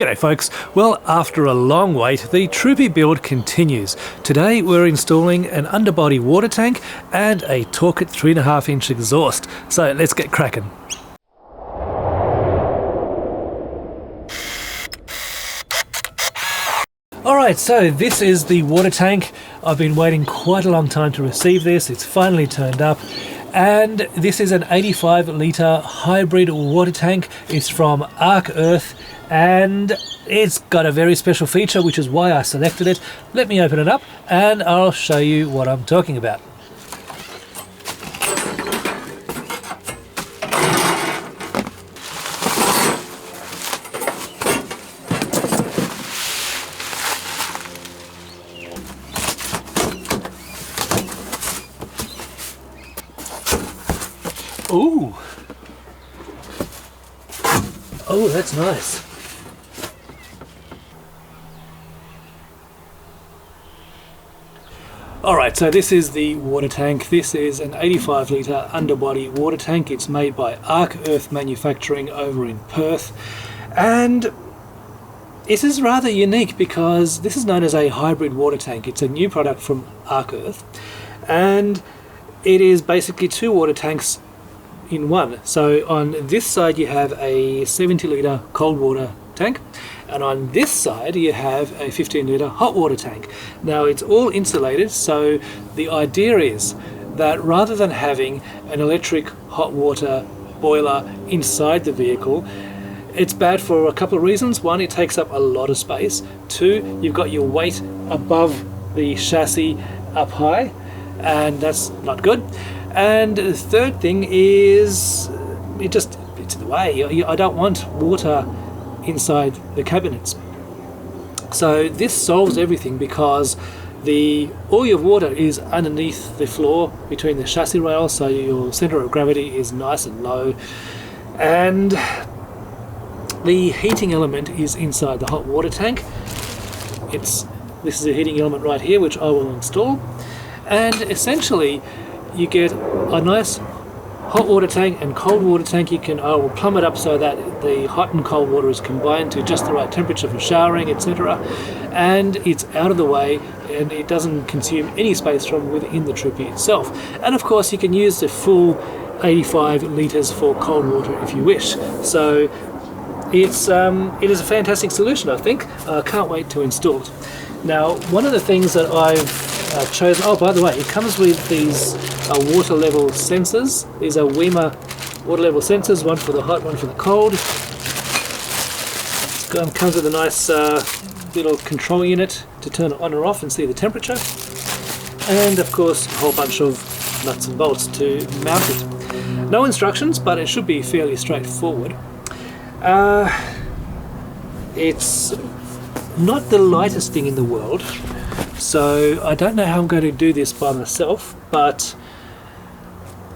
G'day folks, well after a long wait the Troopy build continues. Today we're installing an underbody water tank and a Torqit 3.5-inch exhaust, so let's get cracking. Alright, so this is the water tank. I've been waiting quite a long time to receive this. It's finally turned up. And this is an 85 litre hybrid water tank. It's from Ark Earth and it's got a very special feature, which is why I selected it. Let me open it up and I'll show you what I'm talking about. Ooh! Oh, that's nice. Alright, so this is the water tank. This is an 85 litre underbody water tank. It's made by Ark Earth Manufacturing over in Perth. And it is rather unique because this is known as a hybrid water tank. It's a new product from Ark Earth. And it is basically two water tanks in one. So on this side you have a 70 litre cold water tank, and on this side you have a 15 litre hot water tank. Now it's all insulated, so the idea is that rather than having an electric hot water boiler inside the vehicle, it's bad for a couple of reasons. One, it takes up a lot of space. Two, you've got your weight above the chassis up high, and that's not good. And the third thing is it's in the way. I don't want water inside the cabinets. So this solves everything because all your water is underneath the floor between the chassis rails, so your centre of gravity is nice and low, and the heating element is inside the hot water tank. This is a heating element right here, which I will install, and essentially you get a nice hot water tank and cold water tank. I will plumb it up so that the hot and cold water is combined to just the right temperature for showering, etc. And it's out of the way and it doesn't consume any space from within the Troopy itself. And of course you can use the full 85 litres for cold water if you wish. So it is a fantastic solution, I think. I can't wait to install it. Now, one of the things that I've chosen, oh by the way, it comes with these water level sensors. These are Weimer water level sensors, one for the hot, one for the cold. It comes with a nice little control unit to turn it on or off and see the temperature. And of course a whole bunch of nuts and bolts to mount it. No instructions, but it should be fairly straightforward. It's not the lightest thing in the world, so I don't know how I'm going to do this by myself, but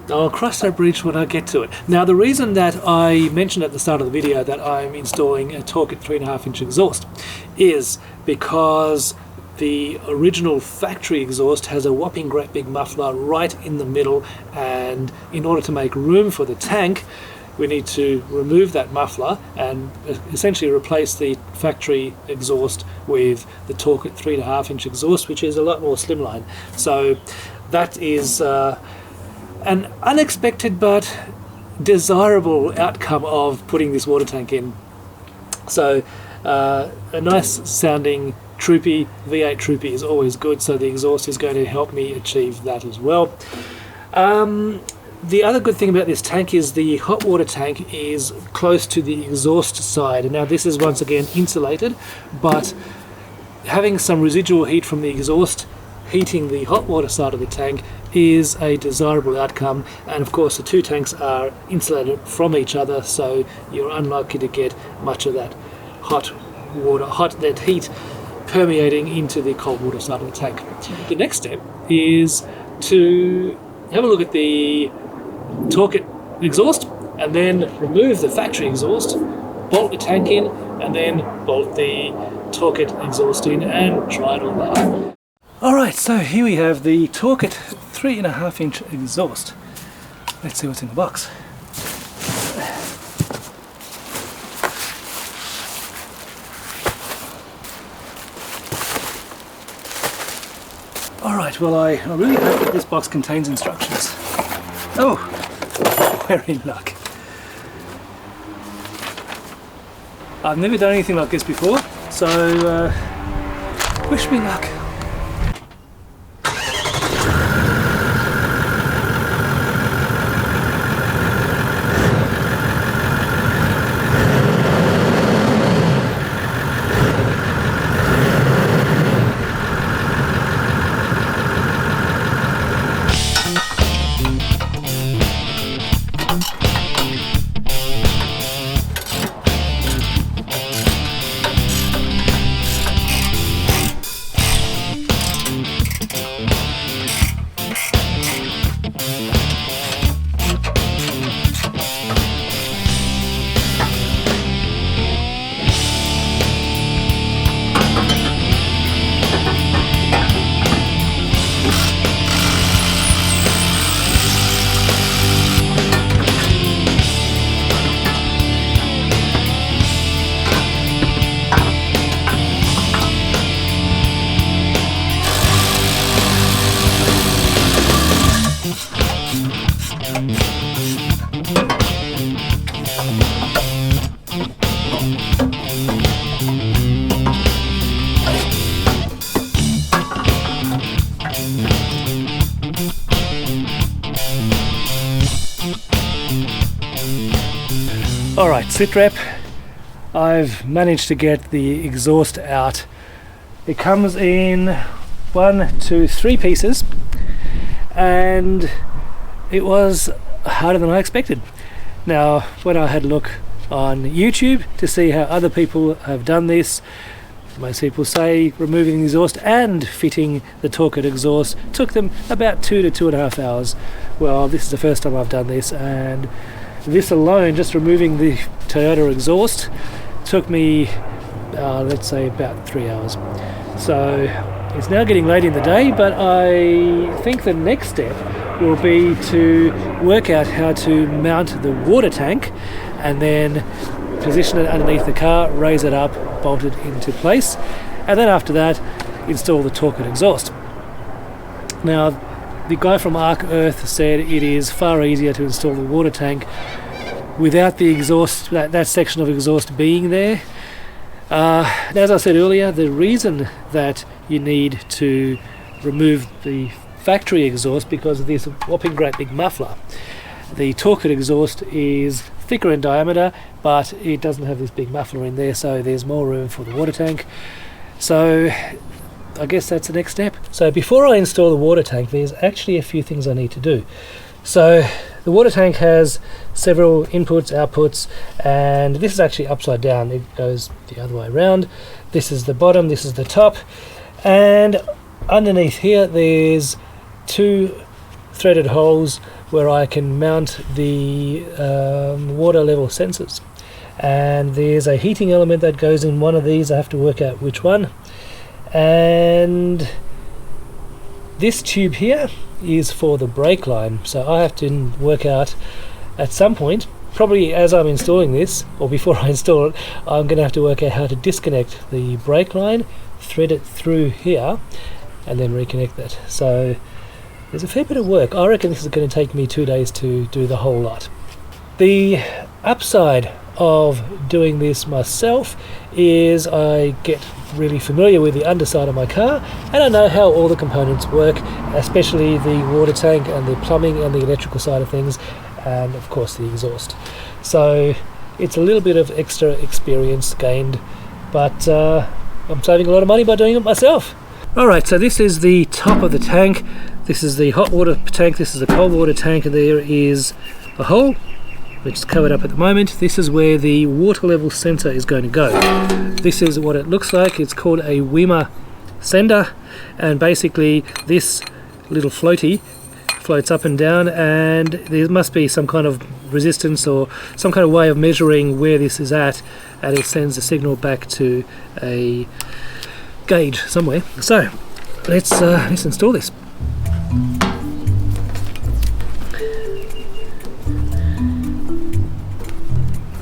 I'll cross that bridge when I get to it. Now, the reason that I mentioned at the start of the video that I'm installing a Torqit 3.5-inch exhaust is because the original factory exhaust has a whopping great big muffler right in the middle, and in order to make room for the tank we need to remove that muffler and essentially replace the factory exhaust with the Torqit 3.5-inch exhaust, which is a lot more slimline. So that is an unexpected but desirable outcome of putting this water tank in. So a nice sounding Troopy, V8 Troopy is always good, so the exhaust is going to help me achieve that as well. The other good thing about this tank is the hot water tank is close to the exhaust side. And now this is once again insulated, but having some residual heat from the exhaust heating the hot water side of the tank is a desirable outcome. And of course the two tanks are insulated from each other, so you're unlikely to get much of that that heat permeating into the cold water side of the tank. The next step is to have a look at the Torqit exhaust and then remove the factory exhaust, bolt the tank in, and then bolt the Torqit exhaust in and try it all out. Alright, so here we have the Torqit 3.5-inch exhaust. Let's see what's in the box. Right, well I really hope that this box contains instructions. Oh, we're in luck. I've never done anything like this before, so wish me luck. Alright, sit rep. I've managed to get the exhaust out. It comes in 1, 2, 3 pieces, and it was harder than I expected. Now, when I had a look on YouTube to see how other people have done this, most people say removing the exhaust and fitting the Torqit exhaust took them about 2 to 2.5 hours. Well, this is the first time I've done this, and this alone, just removing the Toyota exhaust, took me let's say about 3 hours. So it's now getting late in the day, but I think the next step will be to work out how to mount the water tank and then position it underneath the car, raise it up, bolt it into place, and then after that install the Torqit exhaust. Now, the guy from Ark Earth said it is far easier to install the water tank without the exhaust, that section of exhaust being there. As I said earlier, the reason that you need to remove the factory exhaust because of this whopping great big muffler. The Torqit exhaust is thicker in diameter, but it doesn't have this big muffler in there, so there's more room for the water tank. So I guess that's the next step. So before I install the water tank, there's actually a few things I need to do. So the water tank has several inputs, outputs, and this is actually upside down. It goes the other way around. This is the bottom, this is the top, and underneath here there's 2 threaded holes where I can mount the water level sensors. And there's a heating element that goes in one of these. I have to work out which one. And this tube here is for the brake line, so I have to work out at some point, probably as I'm installing this or before I install it, I'm going to have to work out how to disconnect the brake line, thread it through here, and then reconnect that. So there's a fair bit of work. I reckon this is going to take me 2 days to do the whole lot. The upside of doing this myself is I get really familiar with the underside of my car, and I know how all the components work, especially the water tank and the plumbing and the electrical side of things, and of course the exhaust. So it's a little bit of extra experience gained, but I'm saving a lot of money by doing it myself. Alright, so this is the top of the tank. This is the hot water tank, this is the cold water tank, and there is a hole which is covered up at the moment. This is where the water level sensor is going to go. This is what it looks like. It's called a Wimmer sender, and basically this little floaty floats up and down, and there must be some kind of resistance or some kind of way of measuring where this is at, and it sends a signal back to a gauge somewhere. So let's install this.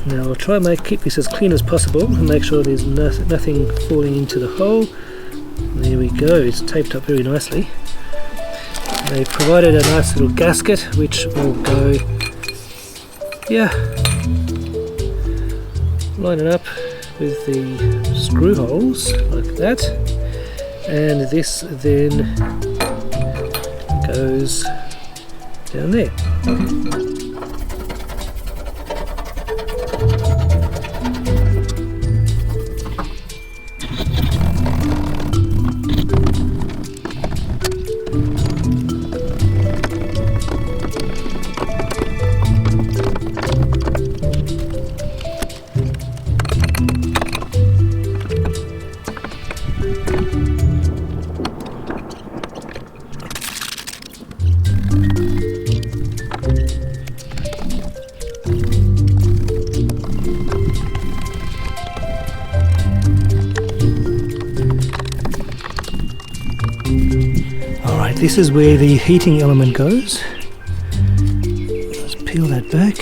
Now I'll try and keep this as clean as possible and make sure there's nothing falling into the hole. There we go, it's taped up very nicely. They've provided a nice little gasket which will go here. Line it up with the screw holes like that, and this then goes down there. This is where the heating element goes. Let's peel that back.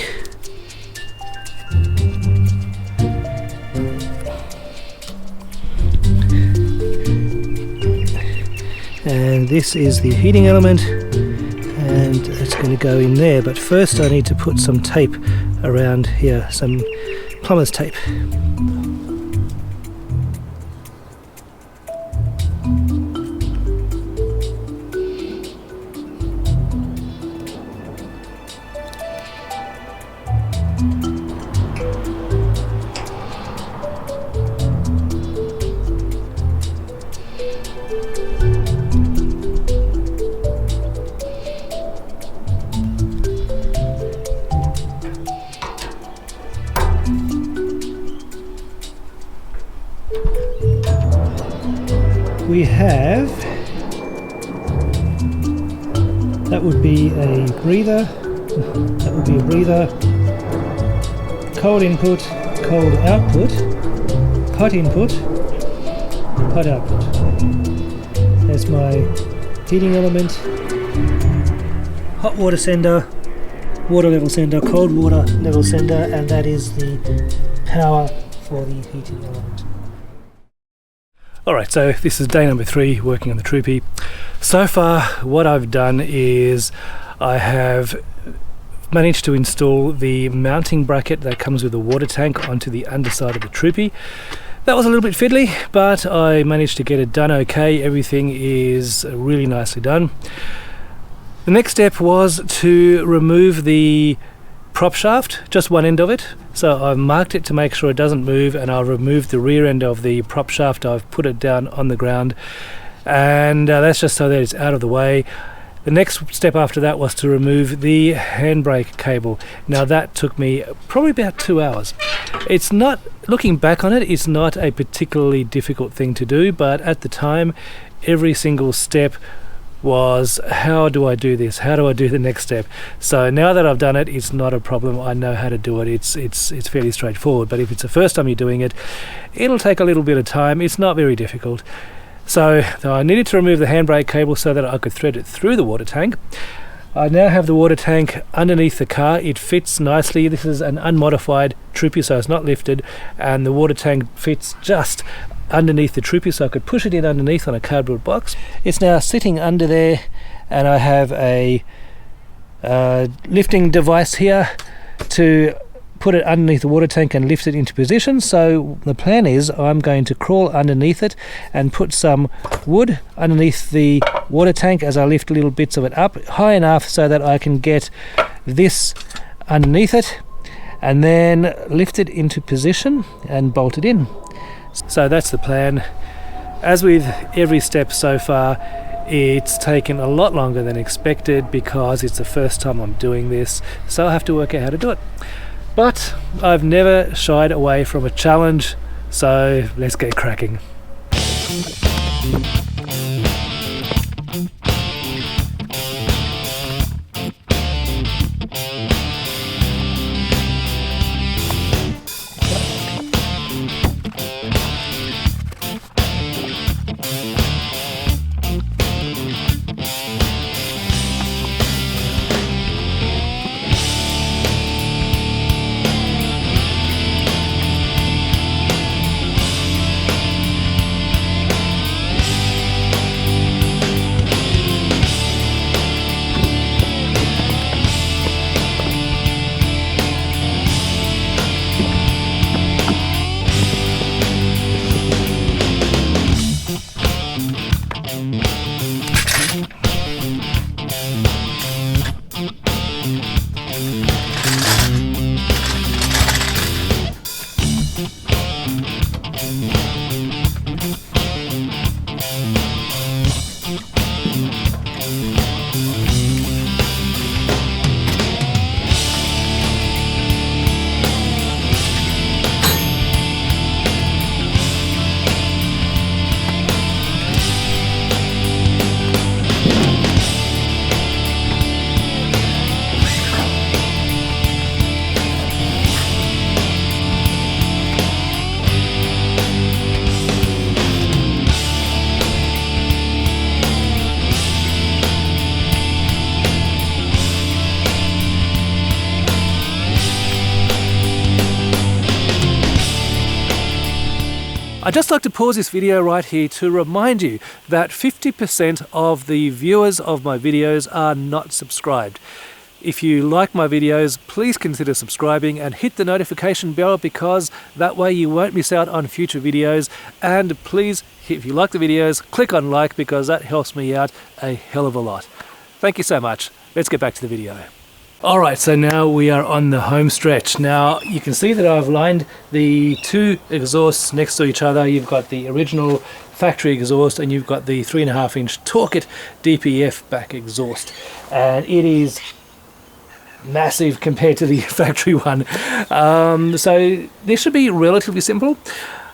And this is the heating element, and it's going to go in there. But first I need to put some tape around here, some plumber's tape. We have, that would be a breather, cold input, cold output, hot input, hot output. There's my heating element, hot water sender, water level sender, cold water level sender, and that is the power for the heating element. Alright, so this is day number 3 working on the Troopy. So far what I've done is I have managed to install the mounting bracket that comes with the water tank onto the underside of the Troopy. That was a little bit fiddly, but I managed to get it done okay. Everything is really nicely done. The next step was to remove the prop shaft, just one end of it. So I've marked it to make sure it doesn't move, and I'll remove the rear end of the prop shaft. I've put it down on the ground, and that's just so that it's out of the way. The next step after that was to remove the handbrake cable. Now that took me probably about 2 hours. It's not, looking back on it, it's not a particularly difficult thing to do, but at the time every single step was, how do I do this? How do I do the next step? So now that I've done it, it's not a problem. I know how to do it. It's fairly straightforward. But if it's the first time you're doing it, it'll take a little bit of time. It's not very difficult. So I needed to remove the handbrake cable so that I could thread it through the water tank. I now have the water tank underneath the car. It fits nicely. This is an unmodified Troopy, so it's not lifted, and the water tank fits just underneath the Troopy, so I could push it in underneath on a cardboard box. It's now sitting under there, and I have a lifting device here to put it underneath the water tank and lift it into position. So the plan is I'm going to crawl underneath it and put some wood underneath the water tank as I lift little bits of it up high enough so that I can get this underneath it and then lift it into position and bolt it in. So that's the plan. As with every step so far, it's taken a lot longer than expected because it's the first time I'm doing this, so I have to work out how to do it. But I've never shied away from a challenge, so let's get cracking. I'd just like to pause this video right here to remind you that 50% of the viewers of my videos are not subscribed. If you like my videos, please consider subscribing and hit the notification bell, because that way you won't miss out on future videos. And please, if you like the videos, click on like, because that helps me out a hell of a lot. Thank you so much. Let's get back to the video. Alright, so now we are on the home stretch. Now you can see that I've lined the two exhausts next to each other. You've got the original factory exhaust and you've got the 3.5-inch Torqit DPF back exhaust. And it is massive compared to the factory one. So this should be relatively simple.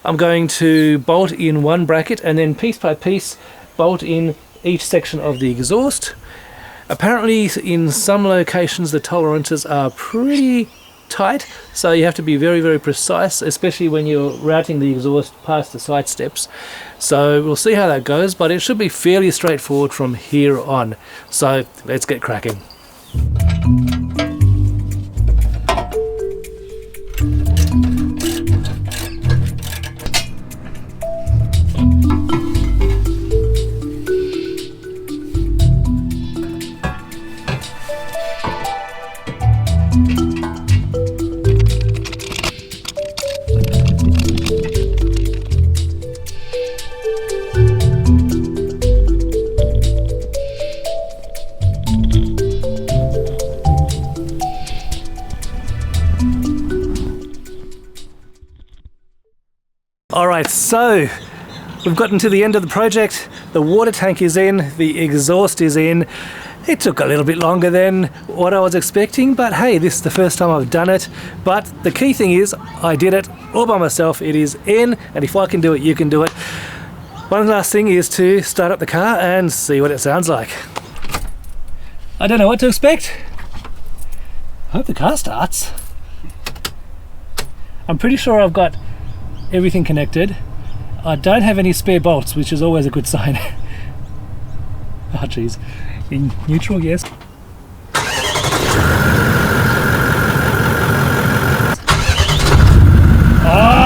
I'm going to bolt in one bracket and then piece by piece bolt in each section of the exhaust. Apparently in some locations the tolerances are pretty tight, so you have to be very, very precise, especially when you're routing the exhaust past the side steps. So we'll see how that goes, but it should be fairly straightforward from here on. So let's get cracking. Alright, so we've gotten to the end of the project. The water tank is in, the exhaust is in. It took a little bit longer than what I was expecting, but hey, this is the first time I've done it. But the key thing is, I did it all by myself. It is in, and if I can do it, you can do it. One last thing is to start up the car and see what it sounds like. I don't know what to expect. I hope the car starts. I'm pretty sure I've got everything connected. I don't have any spare bolts, which is always a good sign. Oh jeez. In neutral, yes. Oh!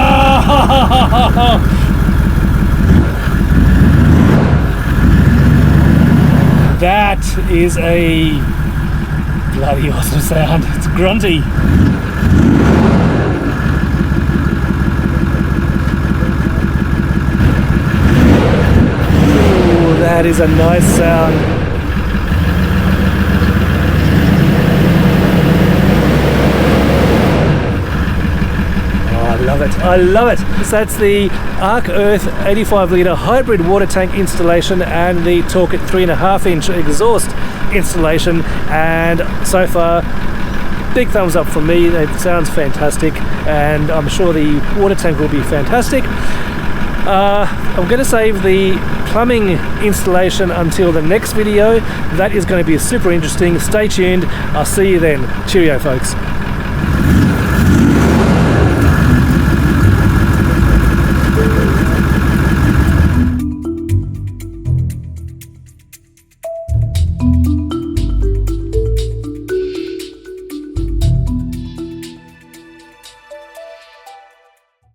That is a bloody awesome sound. It's grunty. That is a nice sound. Oh, I love it. I love it. So that's the Ark Earth 85-litre hybrid water tank installation and the Torqit 3.5-inch exhaust installation. And so far, big thumbs up from me. It sounds fantastic, and I'm sure the water tank will be fantastic. I'm going to save the plumbing installation until the next video. That is going to be super interesting. Stay tuned. I'll see you then. Cheerio, folks.